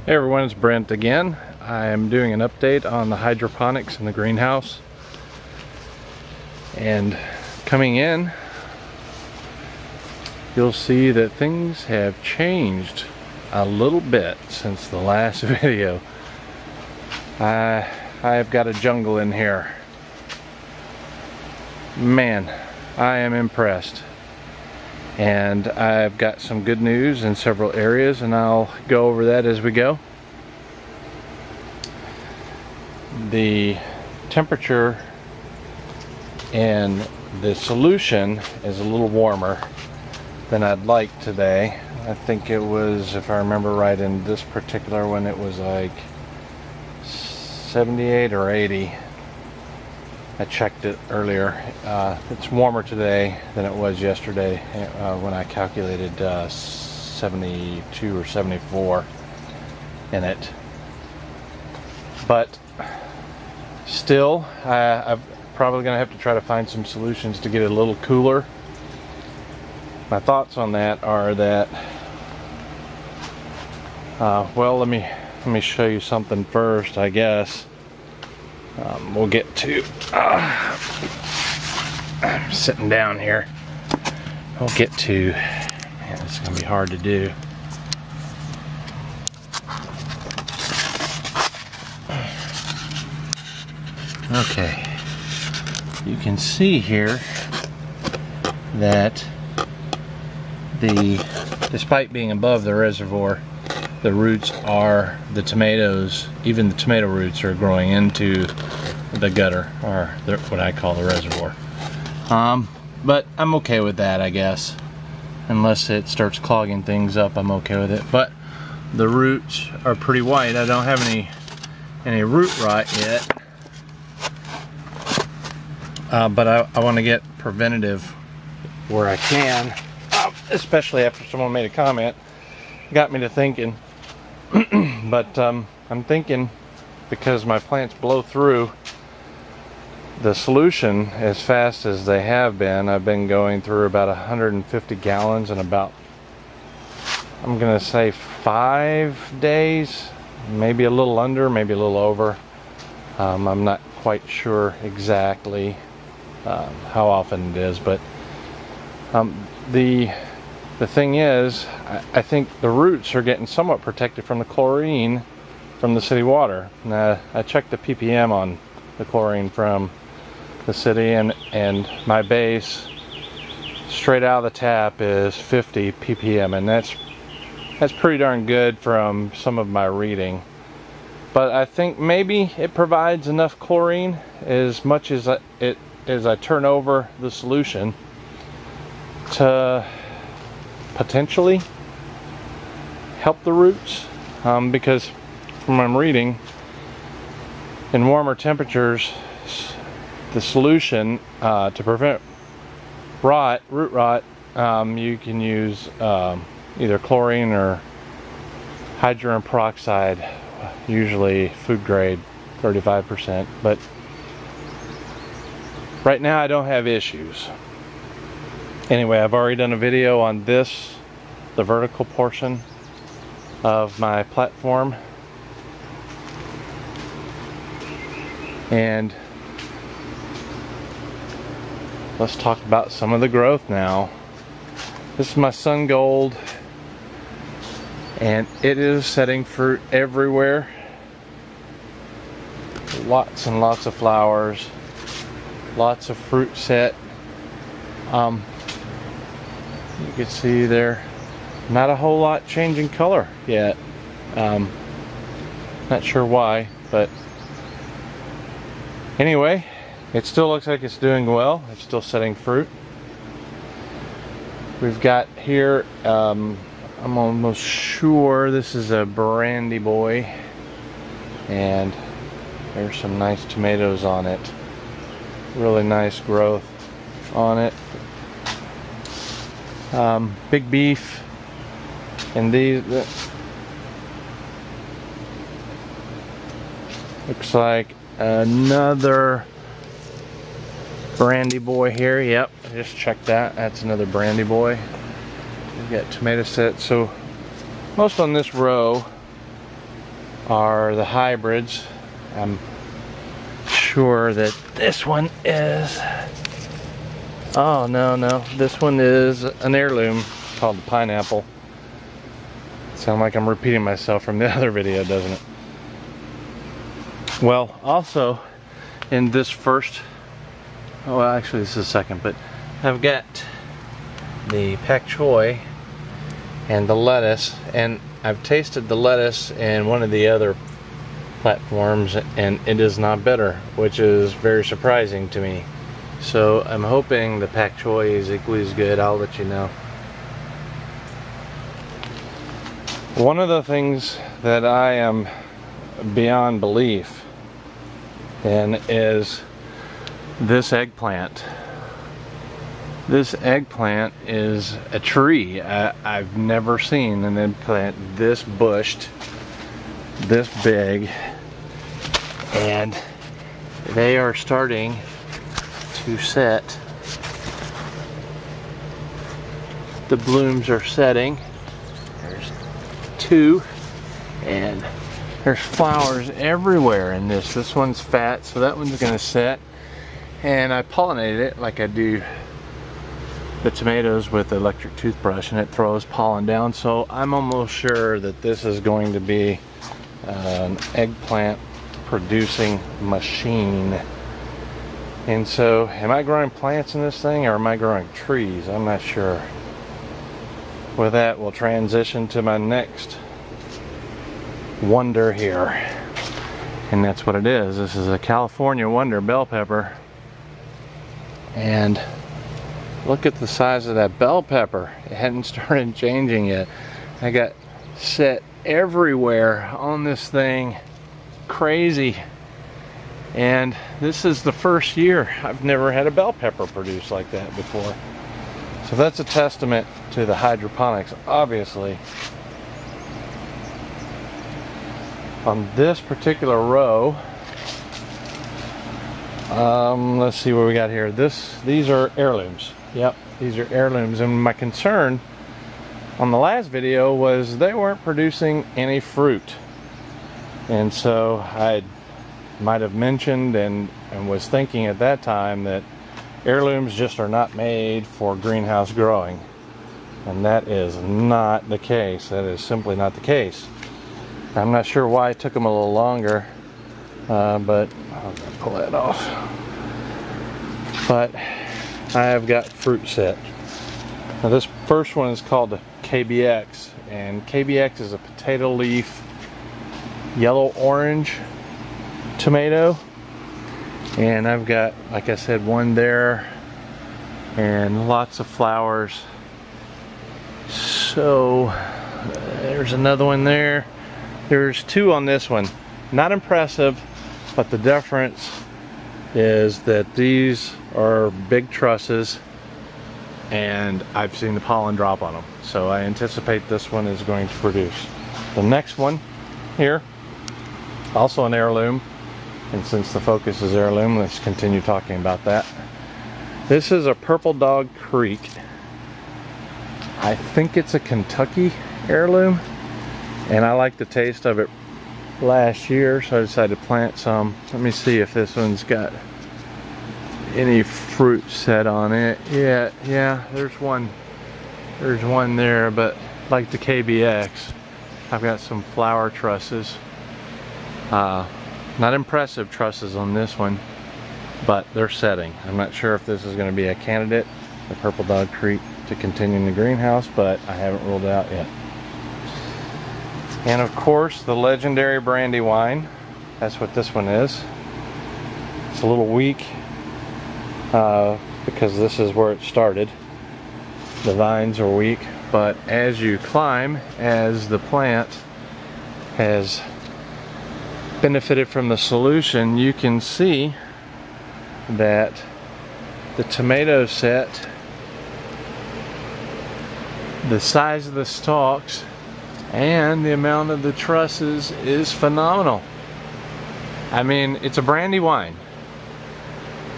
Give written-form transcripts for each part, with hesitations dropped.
Hey everyone, it's Brent again. I am doing an update on the hydroponics in the greenhouse. And coming in, you'll see that things have changed a little bit since the last video. I've got a jungle in here. Man, I am impressed. And I've got some good news in several areas, and I'll go over that as we go. The temperature in the solution is a little warmer than I'd like today. I think it was, if I remember right, in this particular one it was like 78 or 80. I checked it earlier. It's warmer today than it was yesterday when I calculated 72 or 74 in it. But still, I'm probably going to have to try to find some solutions to get it a little cooler. My thoughts on that are that, well, let me show you something first, I guess. We'll get to, I'm sitting down here. We'll get to, man, it's going to be hard to do. Okay, you can see here that despite being above the reservoir, the roots are, the tomatoes, even the tomato roots are growing into the gutter, or what I call the reservoir. But I'm okay with that, I guess. Unless it starts clogging things up, I'm okay with it. But the roots are pretty white. I don't have any root rot yet. But I want to get preventative where I can, especially after someone made a comment. Got me to thinking. But I'm thinking, because my plants blow through the solution as fast as they have been, I've been going through about 150 gallons in about, I'm gonna say 5 days, maybe a little under, maybe a little over. I'm not quite sure exactly how often it is, but the thing is, I think the roots are getting somewhat protected from the chlorine from the city water. Now, I checked the ppm on the chlorine from the city, and my base straight out of the tap is 50 ppm, and that's pretty darn good from some of my reading. But I think maybe it provides enough chlorine as much as I turn over the solution to potentially help the roots, because from what I'm reading, in warmer temperatures, the solution to prevent root rot, you can use either chlorine or hydrogen peroxide, usually food grade, 35%. But right now I don't have issues. Anyway, I've already done a video on this, the vertical portion of my platform. And let's talk about some of the growth now. This is my sun gold, and it is setting fruit everywhere. Lots and lots of flowers, lots of fruit set. You can see there, not a whole lot changing color yet. Not sure why, but anyway, it still looks like it's doing well. It's still setting fruit. We've got here, I'm almost sure this is a brandy boy, and there's some nice tomatoes on it. Really nice growth on it. Big beef, and these looks like another brandy boy here. Yep, I just checked that. That's another brandy boy. We've got tomato set. So most on this row are the hybrids. I'm sure that this one is, oh no, this one is an heirloom called the pineapple. Sound like I'm repeating myself from the other video, doesn't it? Well, also in this first, oh well, actually this is the second, but I've got the pak choi and the lettuce, and I've tasted the lettuce in one of the other platforms and it is not bitter, which is very surprising to me. So I'm hoping the pak choi is equally as good. I'll let you know. One of the things that I am beyond belief in is this eggplant. This eggplant is a tree. I've never seen an eggplant this bushed, this big, and they are starting to set. The blooms are setting. There's two, and there's flowers everywhere in this. This one's fat, so that one's gonna set. And I pollinated it like I do the tomatoes with the electric toothbrush, and it throws pollen down. So I'm almost sure that this is going to be an eggplant producing machine. And so am I growing plants in this thing, or am I growing trees? I'm not sure. With that, we'll transition to my next wonder here, and that's what it is. This is a California Wonder bell pepper, and look at the size of that bell pepper. It hadn't started changing yet. I got set everywhere on this thing. Crazy. And this is the first year I've never had a bell pepper produce like that before. So that's a testament to the hydroponics, obviously. On this particular row, let's see what we got here. These are heirlooms. Yep, these are heirlooms, and my concern on the last video was they weren't producing any fruit. And so I might have mentioned and was thinking at that time that heirlooms just are not made for greenhouse growing. And that is not the case. That is simply not the case. I'm not sure why it took them a little longer, but I'll pull that off. But I have got fruit set. Now this first one is called the KBX, and KBX is a potato leaf yellow orange tomato, and I've got, like I said, one there and lots of flowers. So there's another one there. There's two on this one. Not impressive, but the difference is that these are big trusses, and I've seen the pollen drop on them. So I anticipate this one is going to produce. The next one here, also an heirloom, and since the focus is heirloom, let's continue talking about that. This is a Purple Dog Creek. I think it's a Kentucky heirloom, and I like the taste of it last year, so I decided to plant some. Let me see if this one's got any fruit set on it. Yeah, there's one there, but like the KBX, I've got some flower trusses. Not impressive trusses on this one, but they're setting. I'm not sure if this is going to be a candidate, the Purple Dog Creek, to continue in the greenhouse, but I haven't ruled it out yet. And of course, the legendary brandy wine. That's what this one is. It's a little weak because this is where it started. The vines are weak, but as you climb, as the plant has benefited from the solution, you can see that the tomato set, the size of the stalks, and the amount of the trusses is phenomenal. I mean, it's a brandy wine,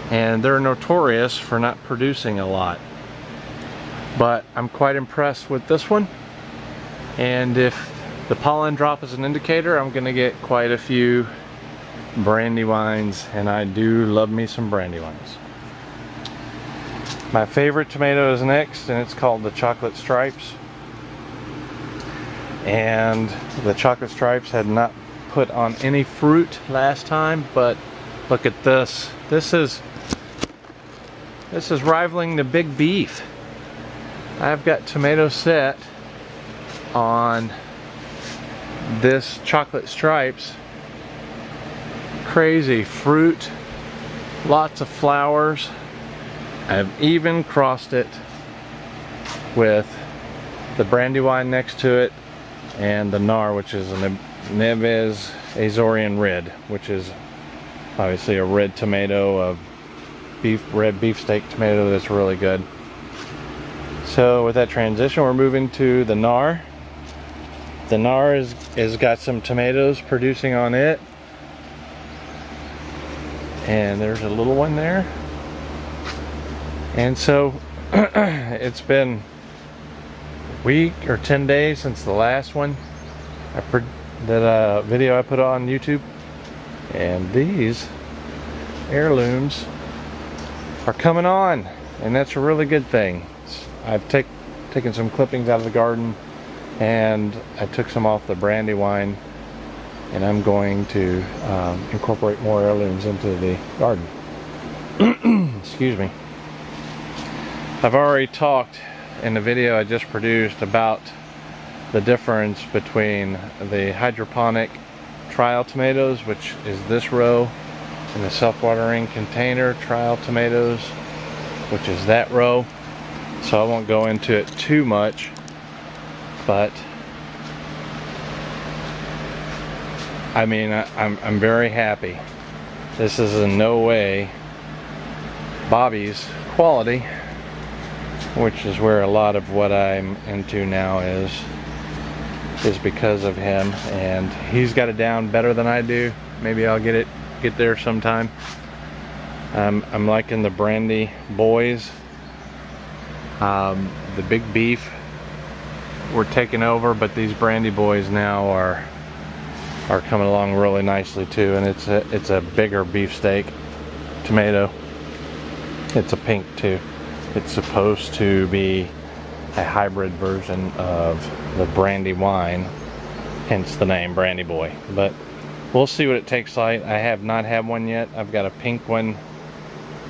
and they're notorious for not producing a lot, but I'm quite impressed with this one. And if the pollen drop is an indicator. I'm gonna get quite a few brandywines, and I do love me some brandywines. My favorite tomato is next, and it's called the chocolate stripes. And the chocolate stripes had not put on any fruit last time, but look at this. This is rivaling the big beef. I've got tomato set on this chocolate stripes. Crazy fruit, lots of flowers. I've even crossed it with the brandywine next to it and the Nar, which is a Neves Azorian Red, which is obviously a red tomato, a red beefsteak tomato that's really good. So with that transition, we're moving to the Nar. The Nar is got some tomatoes producing on it. And there's a little one there. And so it's been a week or 10 days since the last one, that video I put on YouTube. And these heirlooms are coming on, and that's a really good thing. I've taken some clippings out of the garden, and I took some off the brandywine, and I'm going to incorporate more heirlooms into the garden. Excuse me. I've already talked in the video I just produced about the difference between the hydroponic trial tomatoes, which is this row, and the self-watering container trial tomatoes, which is that row. So I won't go into it too much, but I mean, I'm very happy. This is in no way Bobby's quality, which is where a lot of what I'm into now is because of him, and he's got it down better than I do. Maybe I'll get there sometime. I'm liking the brandy boys. The big beef we're taking over, but these brandy boys now are coming along really nicely too, and it's a bigger beefsteak tomato. It's a pink too. It's supposed to be a hybrid version of the brandy wine, hence the name Brandy Boy. But we'll see what it takes like. I have not had one yet. I've got a pink one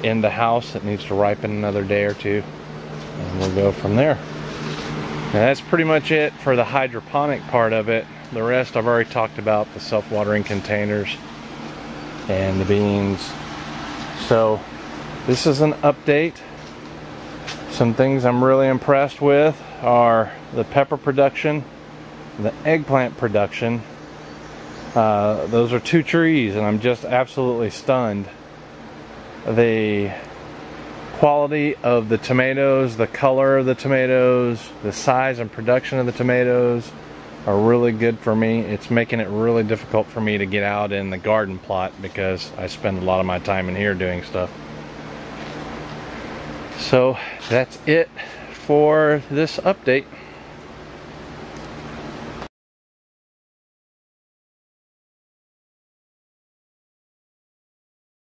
in the house that needs to ripen another day or two, and we'll go from there. Now that's pretty much it for the hydroponic part of it. The rest I've already talked about, the self-watering containers and the beans. So this is an update. Some things I'm really impressed with are the pepper production, the eggplant production. Those are 2 trees, and I'm just absolutely stunned. The quality of the tomatoes, the color of the tomatoes, the size and production of the tomatoes are really good for me. It's making it really difficult for me to get out in the garden plot because I spend a lot of my time in here doing stuff. So that's it for this update.